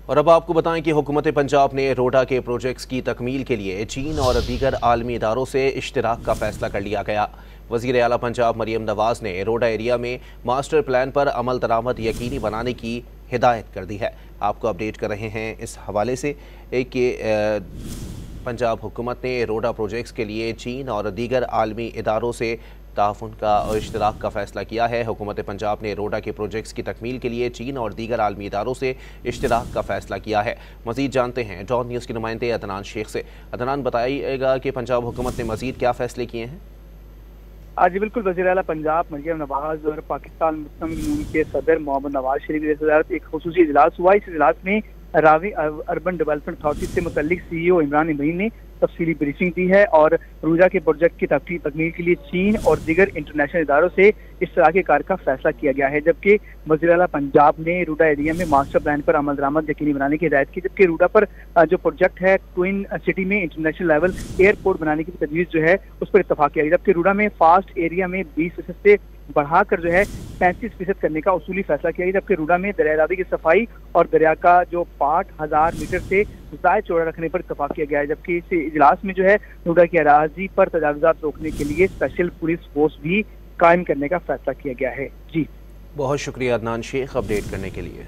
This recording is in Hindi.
और अब आपको बताएं कि हुकूमत पंजाब ने रोडा के प्रोजेक्ट्स की तकमील के लिए चीन और दीगर आलमी इदारों से इश्तराक का फैसला कर लिया गया। वज़ीर आला पंजाब मरियम नवाज़ ने रोडा एरिया में मास्टर प्लान पर अमल दरामद यकीनी बनाने की हिदायत कर दी है। आपको अपडेट कर रहे हैं इस हवाले से कि पंजाब हुकूमत ने रोडा प्रोजेक्ट्स के लिए चीन और दीगर आलमी इदारों से ताउन का और इश्तराक का फैसला किया है। हुकूमत पंजाब ने रोडा के प्रोजेक्ट्स की तकमील के लिए चीन और दीगर आलमी इदारों से इश्तराक का फैसला किया है। मज़ीद जानते हैं डॉन न्यूज़ के नुमाइंदे अदनान शेख से। अदनान, बताइएगा कि पंजाब हुकूमत ने मज़ीद क्या फैसले किए हैं? जी बिल्कुल, वज़ीर आला पंजाब मरियम नवाज़ और पाकिस्तान मुस्लिम यूनियन के सदर मोहम्मद नवाज शरीफ की सदारत एक खुसूसी इजलास हुआ। इस इजलास में रावी अर्बन डेवलपमेंट अथॉरिटी से मुतल्लिक CEO इमरान इब्राहिम ने तफसीली ब्रीफिंग दी है और रोजा के प्रोजेक्ट की तकमील के लिए चीन और दीगर इंटरनेशनल इदारों से इस तरह के कार्य का फैसला किया गया है। जबकि वज़ीर आला पंजाब ने रोडा एरिया में मास्टर प्लान पर अमल दरामद यकीनी बनाने की हिदायत की। जबकि रोडा पर जो प्रोजेक्ट है ट्विन सिटी में इंटरनेशनल लेवल एयरपोर्ट बनाने की तजवीज़ जो है उस पर इत्तफाक किया गया। जबकि रोडा में फास्ट एरिया में 20% से बढ़ाकर जो है 35% करने का उसूली फैसला किया गया। जबकि रोडा में दरिया रावी की सफाई और दरिया का जो पाट 1000 मीटर से ज़ायद चौड़ा रखने पर इत्तफाक किया गया है। जबकि इस इजलास में जो है रोडा की अराजी पर तजावुज़ात रोकने के लिए स्पेशल पुलिस फोर्स भी कायम करने का फैसला किया गया है। जी बहुत शुक्रिया अदनान शेख अपडेट करने के लिए।